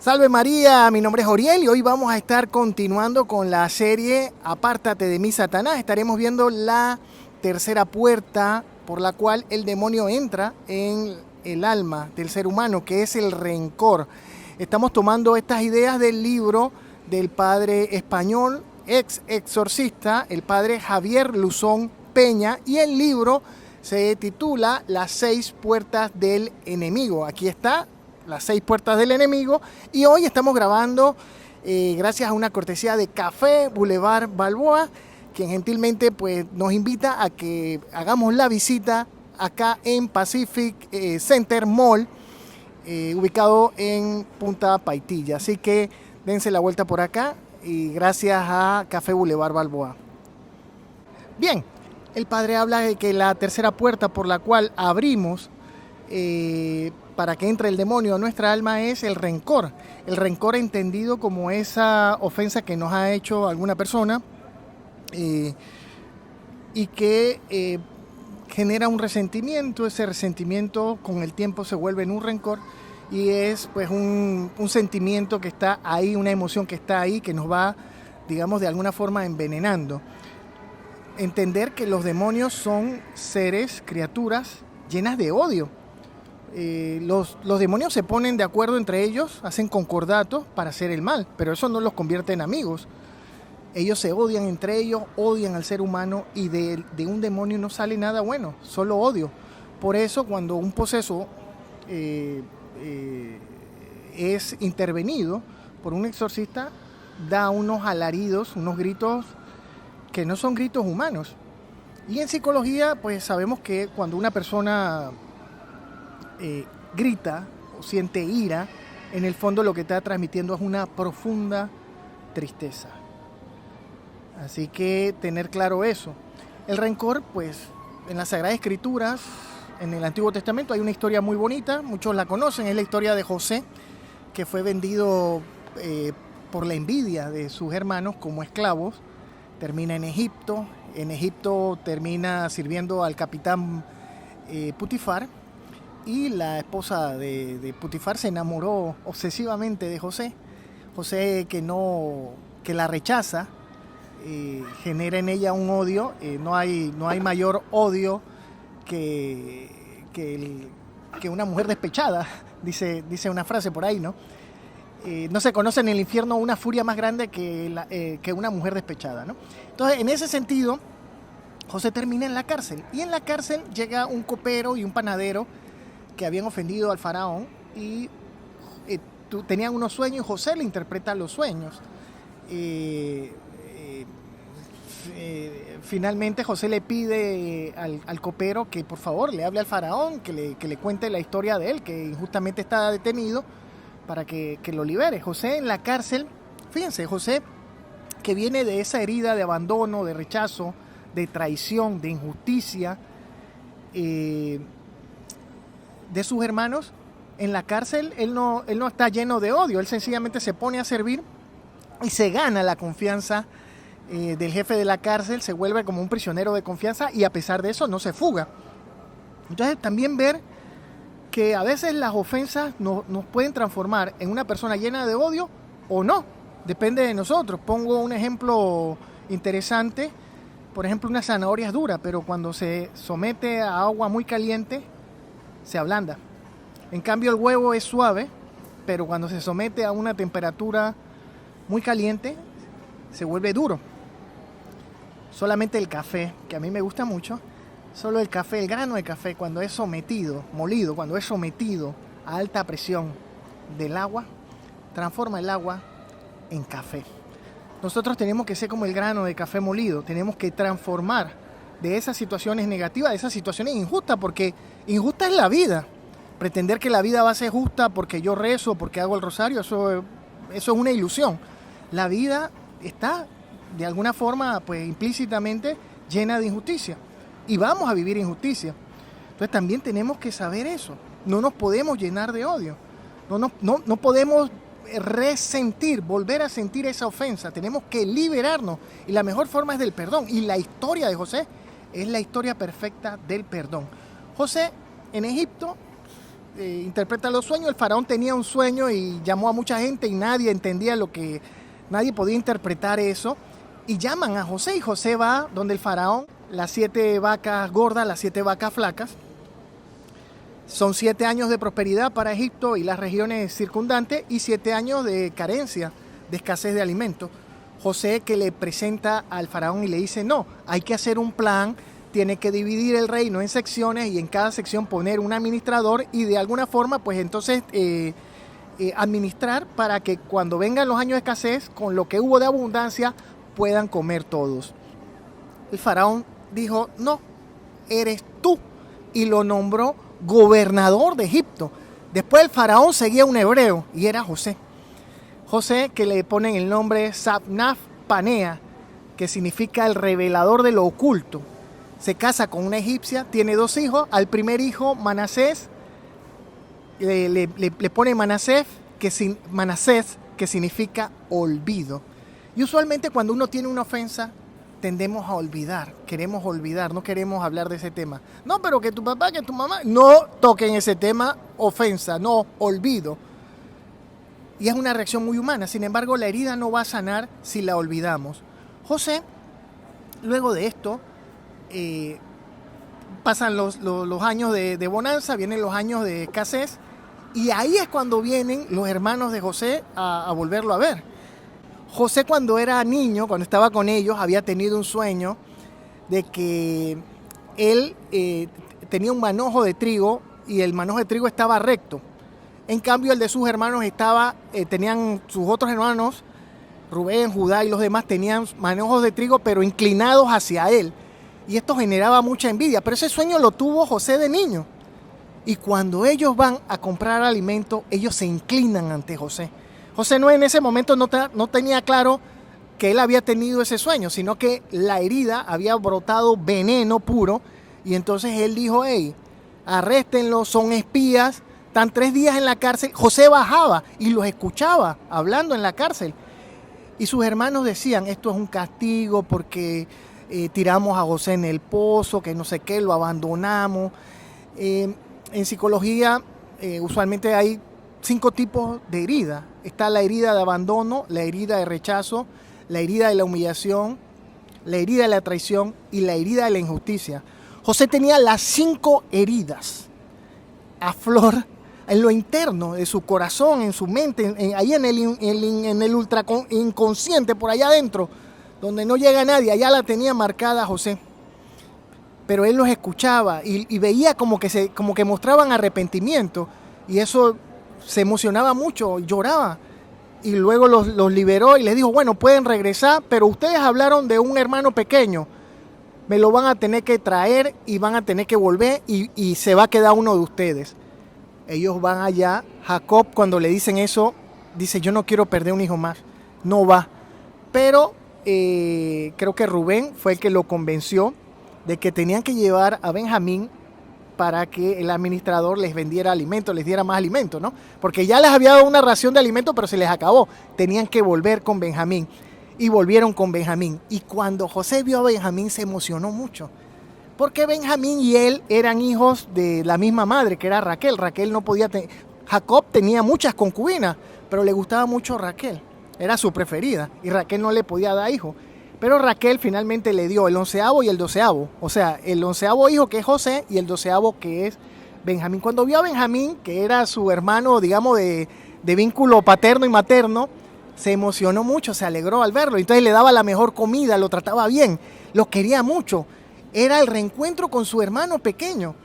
Salve María, mi nombre es Oriel y hoy vamos a estar continuando con la serie Apártate de mí, Satanás. Estaremos viendo la tercera puerta por la cual el demonio entra en el alma del ser humano, que es el rencor. Estamos tomando estas ideas del libro del padre español, ex exorcista, el padre Javier Luzón Peña, y el libro se titula Las 6 puertas del enemigo. Aquí está. Las 6 puertas del enemigo, y hoy estamos grabando gracias a una cortesía de Café Boulevard Balboa, quien gentilmente pues, nos invita a que hagamos la visita acá en Pacific Center Mall, ubicado en Punta Paitilla. Así que dense la vuelta por acá y gracias a Café Boulevard Balboa. Bien, el padre habla de que la tercera puerta por la cual abrimos para que entre el demonio a nuestra alma es el rencor. El rencor entendido como esa ofensa que nos ha hecho alguna persona y que genera un resentimiento. Ese resentimiento con el tiempo se vuelve en un rencor y es pues un sentimiento que está ahí, una emoción que está ahí, que nos va, digamos, de alguna forma envenenando. Entender que los demonios son seres, criaturas llenas de odio. Los demonios se ponen de acuerdo entre ellos, hacen concordatos para hacer el mal, pero eso no los convierte en amigos. Ellos se odian entre ellos, odian al ser humano, y de un demonio no sale nada bueno, solo odio. Por eso cuando un poseso es intervenido por un exorcista, da unos alaridos, unos gritos que no son gritos humanos. Y en psicología pues sabemos que cuando una persona grita o siente ira, en el fondo lo que está transmitiendo es una profunda tristeza. Así que tener claro eso. El rencor, pues, en las Sagradas Escrituras, en el Antiguo Testamento, hay una historia muy bonita, muchos la conocen, es la historia de José, que fue vendido por la envidia de sus hermanos como esclavos, termina en Egipto termina sirviendo al capitán Putifar, y la esposa de Putifar se enamoró obsesivamente de José. José que la rechaza, genera en ella un odio. No hay mayor odio que una mujer despechada, dice una frase por ahí, ¿no? No se conoce en el infierno una furia más grande que una mujer despechada, ¿no? Entonces, en ese sentido, José termina en la cárcel. Y en la cárcel llega un copero y un panadero que habían ofendido al faraón y tenían unos sueños, y José le interpreta los sueños. Finalmente José le pide al copero que por favor le hable al faraón, que le cuente la historia de él, que injustamente está detenido, para que lo libere. José en la cárcel, fíjense, José que viene de esa herida de abandono, de rechazo, de traición, de injusticia, de sus hermanos, en la cárcel él no está lleno de odio, él sencillamente se pone a servir y se gana la confianza del jefe de la cárcel, se vuelve como un prisionero de confianza, y a pesar de eso no se fuga. Entonces también ver que a veces las ofensas nos pueden transformar en una persona llena de odio o no, depende de nosotros. Pongo un ejemplo interesante, por ejemplo, una zanahoria es dura, pero cuando se somete a agua muy caliente se ablanda. En cambio el huevo es suave, pero cuando se somete a una temperatura muy caliente se vuelve duro. Solamente el café, que a mí me gusta mucho, solo el café, el grano de café, cuando es sometido, molido, cuando es sometido a alta presión del agua, transforma el agua en café. Nosotros tenemos que ser como el grano de café molido, tenemos que transformar de esas situaciones negativas, de esas situaciones injustas, porque injusta es la vida. Pretender que la vida va a ser justa porque yo rezo, porque hago el rosario, eso es una ilusión. La vida está, de alguna forma, pues implícitamente llena de injusticia. Y vamos a vivir injusticia. Entonces también tenemos que saber eso. No nos podemos llenar de odio. No podemos resentir, volver a sentir esa ofensa. Tenemos que liberarnos. Y la mejor forma es del perdón. Y la historia de José es la historia perfecta del perdón. José en Egipto interpreta los sueños. El faraón tenía un sueño y llamó a mucha gente y nadie entendía nadie podía interpretar eso. Y llaman a José y José va donde el faraón, las 7 vacas gordas, las 7 vacas flacas. Son 7 años de prosperidad para Egipto y las regiones circundantes y 7 años de carencia, de escasez de alimentos. José que le presenta al faraón y le dice, no, hay que hacer un plan, tiene que dividir el reino en secciones y en cada sección poner un administrador y de alguna forma pues entonces administrar para que cuando vengan los años de escasez, con lo que hubo de abundancia, puedan comer todos. El faraón dijo, no, eres tú, y lo nombró gobernador de Egipto. Después el faraón seguía un hebreo y era José. José, que le ponen el nombre Sabnaf Panea, que significa el revelador de lo oculto. Se casa con una egipcia, tiene 2 hijos. Al primer hijo, Manasés, le pone Manasés, que significa olvido. Y usualmente cuando uno tiene una ofensa, tendemos a olvidar, queremos olvidar, no queremos hablar de ese tema. No, pero que tu papá, que tu mamá, no toquen ese tema, ofensa, no, olvido. Y es una reacción muy humana, sin embargo la herida no va a sanar si la olvidamos. José, luego de esto, pasan los años de bonanza, vienen los años de escasez, y ahí es cuando vienen los hermanos de José a volverlo a ver. José cuando era niño, cuando estaba con ellos, había tenido un sueño de que él tenía un manojo de trigo y el manojo de trigo estaba recto. En cambio el de sus hermanos tenían sus otros hermanos, Rubén, Judá y los demás tenían manojos de trigo pero inclinados hacia él. Y esto generaba mucha envidia, pero ese sueño lo tuvo José de niño. Y cuando ellos van a comprar alimento, ellos se inclinan ante José. José en ese momento no tenía claro que él había tenido ese sueño, sino que la herida había brotado veneno puro y entonces él dijo, hey, arréstenlos, son espías, están 3 días en la cárcel. José bajaba y los escuchaba hablando en la cárcel y sus hermanos decían, esto es un castigo porque tiramos a José en el pozo, que no sé qué, lo abandonamos. En psicología usualmente hay 5 tipos de herida. Está la herida de abandono, la herida de rechazo, la herida de la humillación, la herida de la traición y la herida de la injusticia. José tenía las 5 heridas a flor en lo interno de su corazón, en su mente, ahí en el ultra inconsciente, por allá adentro, donde no llega nadie, allá la tenía marcada José. Pero él los escuchaba y veía como que mostraban arrepentimiento y eso se emocionaba mucho, lloraba y luego los liberó y les dijo, bueno, pueden regresar, pero ustedes hablaron de un hermano pequeño, me lo van a tener que traer y van a tener que volver y se va a quedar uno de ustedes. Ellos van allá, Jacob cuando le dicen eso, dice, yo no quiero perder un hijo más, no va, pero creo que Rubén fue el que lo convenció de que tenían que llevar a Benjamín para que el administrador les vendiera alimento, les diera más alimento, ¿no? Porque ya les había dado una ración de alimento, pero se les acabó. Tenían que volver con Benjamín. Y volvieron con Benjamín. Y cuando José vio a Benjamín se emocionó mucho. Porque Benjamín y él eran hijos de la misma madre, que era Raquel. Raquel no podía tener... Jacob tenía muchas concubinas, pero le gustaba mucho Raquel. Era su preferida. Y Raquel no le podía dar hijos. Pero Raquel finalmente le dio el 11º y el 12º. O sea, el 11º hijo que es José y el 12º que es Benjamín. Cuando vio a Benjamín, que era su hermano, digamos, de vínculo paterno y materno, se emocionó mucho, se alegró al verlo. Entonces le daba la mejor comida, lo trataba bien, lo quería mucho. Era el reencuentro con su hermano pequeño.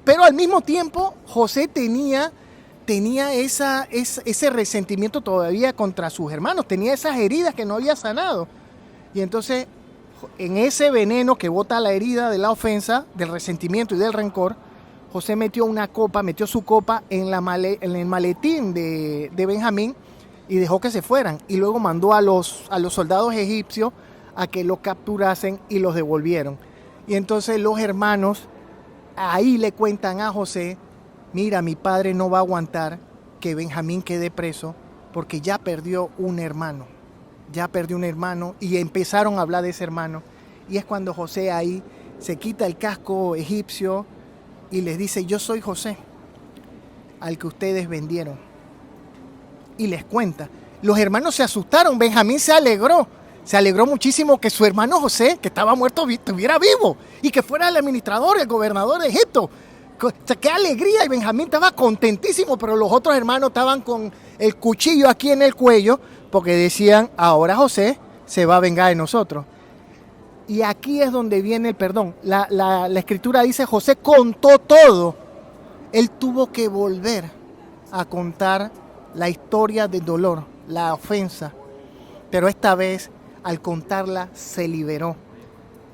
Pero al mismo tiempo, José tenía ese resentimiento todavía contra sus hermanos. Tenía esas heridas que no había sanado. Y entonces, en ese veneno que bota la herida de la ofensa, del resentimiento y del rencor, José metió su copa en el maletín de Benjamín y dejó que se fueran. Y luego mandó a los soldados egipcios a que los capturasen y los devolvieron. Y entonces los hermanos ahí le cuentan a José, mira, mi padre no va a aguantar que Benjamín quede preso porque ya perdió un hermano. Y empezaron a hablar de ese hermano. Y es cuando José ahí se quita el casco egipcio y les dice, yo soy José, al que ustedes vendieron. Y les cuenta. Los hermanos se asustaron. Benjamín se alegró muchísimo que su hermano José, que estaba muerto, estuviera vivo y que fuera el administrador, el gobernador de Egipto. ¡Qué alegría! Y Benjamín estaba contentísimo, pero los otros hermanos estaban con el cuchillo aquí en el cuello porque decían, ahora José se va a vengar de nosotros. Y aquí es donde viene el perdón. La escritura dice, José contó todo. Él tuvo que volver a contar la historia del dolor, la ofensa. Pero esta vez, al contarla, se liberó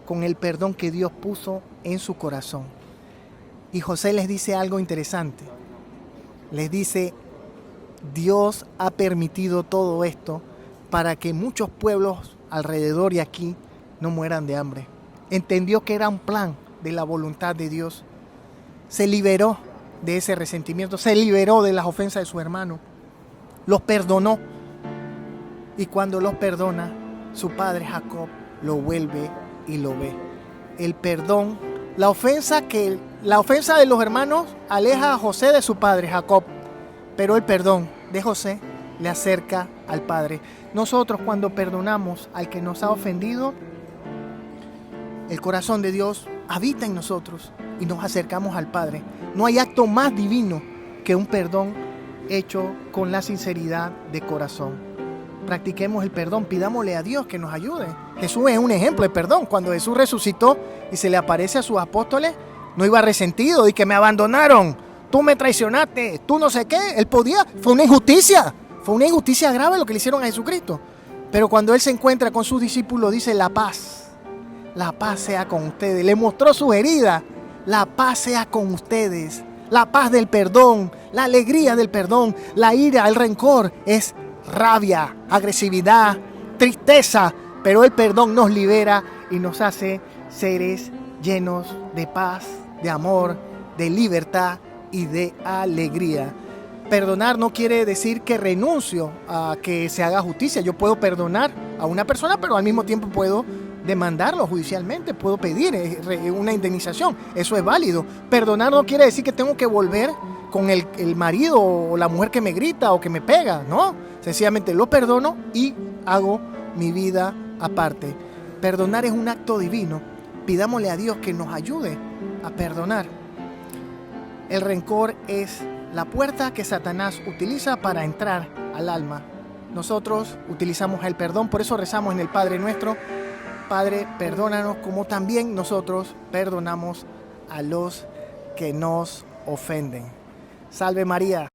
con el perdón que Dios puso en su corazón. Y José les dice algo interesante. Les dice, Dios ha permitido todo esto para que muchos pueblos alrededor y aquí no mueran de hambre. Entendió que era un plan de la voluntad de Dios. Se liberó de ese resentimiento, se liberó de las ofensas de su hermano. Los perdonó. Y cuando los perdona, su padre Jacob lo vuelve y lo ve. El perdón, la ofensa de los hermanos aleja a José de su padre Jacob, pero el perdón de José le acerca al Padre. Nosotros cuando perdonamos al que nos ha ofendido, el corazón de Dios habita en nosotros y nos acercamos al Padre. No hay acto más divino que un perdón hecho con la sinceridad de corazón. Practiquemos el perdón, pidámosle a Dios que nos ayude. Jesús es un ejemplo de perdón. Cuando Jesús resucitó y se le aparece a sus apóstoles, no iba resentido y que me abandonaron, tú me traicionaste, tú no sé qué. Él podía, fue una injusticia grave lo que le hicieron a Jesucristo. Pero cuando Él se encuentra con sus discípulos, dice la paz sea con ustedes. Le mostró sus heridas, la paz sea con ustedes. La paz del perdón, la alegría del perdón, la ira, el rencor es rabia, agresividad, tristeza, pero el perdón nos libera y nos hace seres llenos de paz, de amor, de libertad y de alegría. Perdonar no quiere decir que renuncio a que se haga justicia. Yo puedo perdonar a una persona, pero al mismo tiempo puedo demandarlo judicialmente, puedo pedir una indemnización. Eso es válido. Perdonar no quiere decir que tengo que volver con el marido o la mujer que me grita o que me pega, ¿no? Sencillamente lo perdono y hago mi vida aparte. Perdonar es un acto divino. Pidámosle a Dios que nos ayude a perdonar. El rencor es la puerta que Satanás utiliza para entrar al alma. Nosotros utilizamos el perdón, por eso rezamos en el Padre Nuestro. Padre, perdónanos como también nosotros perdonamos a los que nos ofenden. Salve María.